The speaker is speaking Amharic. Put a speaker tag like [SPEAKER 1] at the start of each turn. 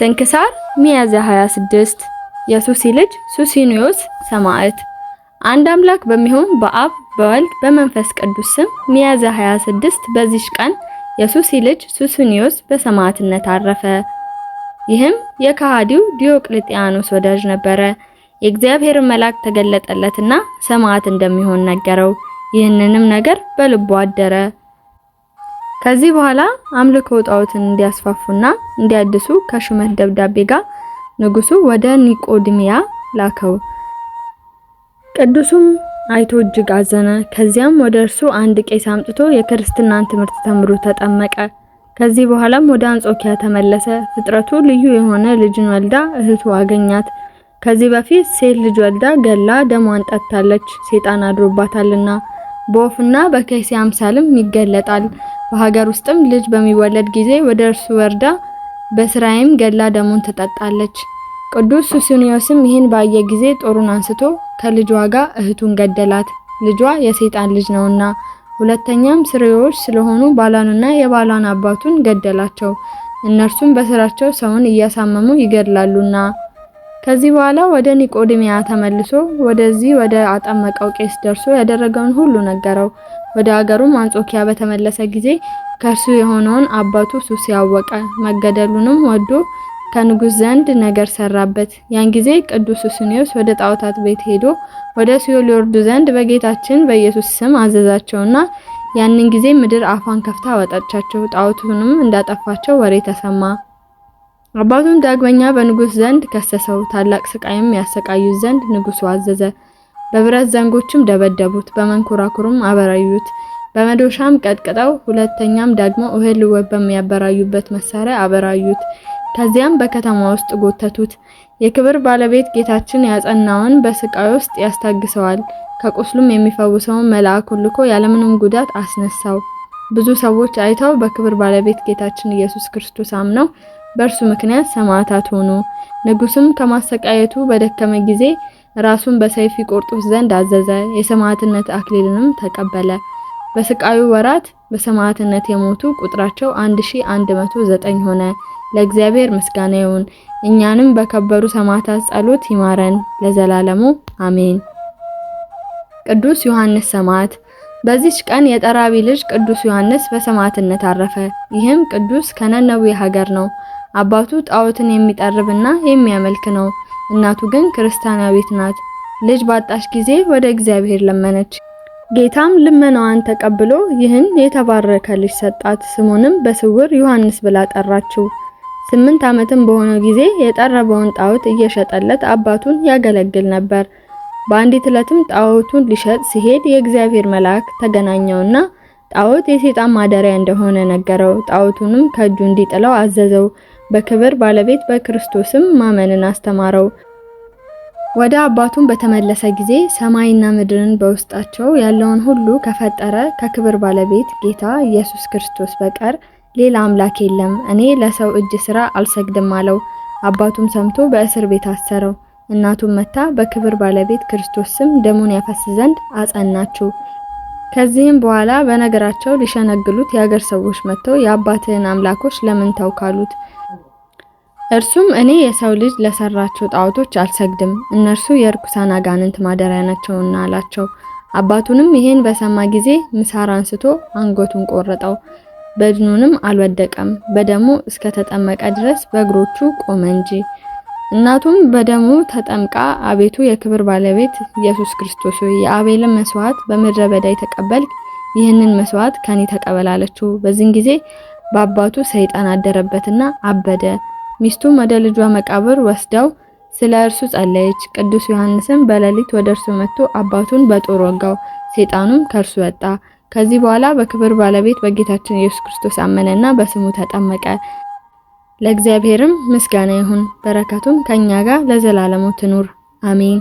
[SPEAKER 1] ስንክሳር ሚያዝያ 26 የሱሲ ልጅ ሱሲኒዮስ ሰማዕት። አንድ አምላክ በሚሆን በአብ በወልድ በመንፈስ ቅዱስ ስም ሚያዝያ 26 በዚች ቀን የሱሲ ልጅ ሱሲኒዮስ በሰማዕትነት አረፈ። ይህም የከሃዲው ዲዮቅልጥያኖስ ወዳጅ ነበረ። የእግዚአብሔር መልአክ ተገለጠለትና ሰማዕት እንደሚሆን ነገረው። ይህንንም ነገር በልቡ አደረ። ከዚህ በኋላ አምልኮ ጣዖትን እንዲያስፋፉና እንዲያድሱ ከሹመት ደብዳቤ ጋር ንጉሱ ወደ ኒቆዲሚያ ላከው። ቅዱሱም አይቶ እጅግ አዘነ። ከዚያም ወደ እርሱ አንድ ቄስ አምጥቶ የክርስትናን ትምህርት ተምሮ ተጠመቀ። ከዚህ በኋላም ወደ አንጾኪያ ተመለሰ። ፍጥረቱ ልዩ የሆነ ልጅን ወልዳ እህቱ አገኛት። ከዚህ በፊት ሴት ልጅ ወልዳ ገላ ደሟን ጠጥታለች፣ ሰይጣን አድሮባታልና። በወፍና በከይሲ አምሳልም ይገለጣል። በሀገር ውስጥም ልጅ በሚወለድ ጊዜ ወደ እርሱ ወርዳ በስራይም ገላ ደሙን ትጠጣለች። ቅዱስ ሱሲኒዮስም ይህን ባየ ጊዜ ጦሩን አንስቶ ከልጇ ጋር እህቱን ገደላት። ልጇ የሰይጣን ልጅ ነውና። ሁለተኛም ስርዮች ስለሆኑ ባሏንና የባሏን አባቱን ገደላቸው። እነርሱም በስራቸው ሰውን እያሳመሙ ይገድላሉና። ከዚህ በኋላ ወደ ኒቆዲሚያ ተመልሶ ወደዚህ ወደ አጠመቀው ቄስ ደርሶ ያደረገውን ሁሉ ነገረው። ወደ ሀገሩም አንጾኪያ በተመለሰ ጊዜ ከእርሱ የሆነውን አባቱ ሱሲ ያወቀ። መገደሉንም ወዶ ከንጉስ ዘንድ ነገር ሰራበት። ያን ጊዜ ቅዱስ ሱሲኒዮስ ወደ ጣዖታት ቤት ሄዶ ወደ ሲኦል ይወርዱ ዘንድ በጌታችን በኢየሱስ ስም አዘዛቸውና ያንን ጊዜ ምድር አፏን ከፍታ አወጣቻቸው። ጣዖቱንም እንዳጠፋቸው ወሬ ተሰማ። አባቱን ዳግመኛ በንጉስ ዘንድ ከሰሰው። ታላቅ ስቃይም ያሰቃዩት ዘንድ ንጉሱ አዘዘ። በብረት ዘንጎችም ደበደቡት፣ በመንኮራኩርም አበራዩት፣ በመዶሻም ቀጥቅጠው ሁለተኛም ደግሞ እህል በሚያበራዩበት መሳሪያ አበራዩት። ከዚያም በከተማ ውስጥ ጎተቱት። የክብር ባለቤት ጌታችን ያጸናውን በስቃይ ውስጥ ያስታግሰዋል። ከቁስሉም የሚፈውሰውን መልአኩን ልኮ ያለምንም ጉዳት አስነሳው። ብዙ ሰዎች አይተው በክብር ባለቤት ጌታችን ኢየሱስ ክርስቶስ አምነው በእርሱ ምክንያት ሰማዕታት ሆኑ። ንጉስም ከማሰቃየቱ በደከመ ጊዜ ራሱን በሰይፍ ይቆርጡት ዘንድ አዘዘ። የሰማዕትነት አክሊልንም ተቀበለ። በስቃዩ ወራት በሰማዕትነት የሞቱ ቁጥራቸው 1109 ሆነ። ለእግዚአብሔር ምስጋና ይሁን። እኛንም በከበሩ ሰማዕታት ጸሎት ይማረን ለዘላለሙ አሜን። ቅዱስ ዮሐንስ ሰማዕት። በዚች ቀን የጠራቢ ልጅ ቅዱስ ዮሐንስ በሰማዕትነት አረፈ። ይህም ቅዱስ ከነነዌ ሀገር ነው። አባቱ ጣዖትን የሚጠርብና የሚያመልክ ነው። እናቱ ግን ክርስቲያናዊት ናት። ልጅ ባጣች ጊዜ ወደ እግዚአብሔር ለመነች። ጌታም ልመናዋን ተቀብሎ ይህን የተባረከ ልጅ ሰጣት። ስሙንም በስውር ዮሐንስ ብላ ጠራችው። 8 ዓመትም በሆነው ጊዜ የጠረበውን ጣዖት እየሸጠለት አባቱን ያገለግል ነበር። በአንዲት ዕለትም ጣዖቱን ሊሸጥ ሲሄድ የእግዚአብሔር መልአክ ተገናኘውና ጣዖት የሰይጣን ማደሪያ እንደሆነ ነገረው። ጣዖቱንም ከእጁ እንዲጥለው አዘዘው። በክብር ባለቤት በክርስቶስም ማመንን አስተማረው። ወደ አባቱም በተመለሰ ጊዜ ሰማይና ምድርን በውስጣቸው ያለውን ሁሉ ከፈጠረ ከክብር ባለቤት ጌታ ኢየሱስ ክርስቶስ በቀር ሌላ አምላክ የለም፣ እኔ ለሰው እጅ ስራ አልሰግድም አለው። አባቱም ሰምቶ በእስር ቤት አሰረው። እናቱም መታ በክብር ባለቤት ክርስቶስ ስም ደሙን ያፈስ ዘንድ አጸናችው። ከዚህም በኋላ በነገራቸው ሊሸነግሉት የሀገር ሰዎች መጥተው የአባትህን አምላኮች ለምን ተውካሉት? እርሱም እኔ የሰው ልጅ ለሰራቸው ጣዖቶች አልሰግድም፣ እነርሱ የርኩሳን አጋንንት ማደሪያ ናቸውና አላቸው። አባቱንም ይሄን በሰማ ጊዜ ምሳር አንስቶ አንገቱን ቆረጠው። በድኑንም አልወደቀም፣ በደሙ እስከ ተጠመቀ ድረስ በእግሮቹ ቆመ እንጂ። እናቱም በደሙ ተጠምቃ አቤቱ የክብር ባለቤት ኢየሱስ ክርስቶስ ሆይ የአቤልን መስዋዕት በምድረ በዳ የተቀበልክ ይህንን መስዋዕት ከኔ ተቀበላለችው። በዚህን ጊዜ በአባቱ ሰይጣን አደረበትና አበደ። ሚስቱም ወደ ልጇ መቃብር ወስዳው ስለ እርሱ ጸለየች። ቅዱስ ዮሐንስም በሌሊት ወደ እርሱ መጥቶ አባቱን በጦር ወጋው። ሰይጣኑም ከእርሱ ወጣ። ከዚህ በኋላ በክብር ባለቤት በጌታችን ኢየሱስ ክርስቶስ አመነና በስሙ ተጠመቀ። ለእግዚአብሔርም ምስጋና ይሁን፣ በረከቱም ከኛ ጋር ለዘላለሙ ትኑር አሜን።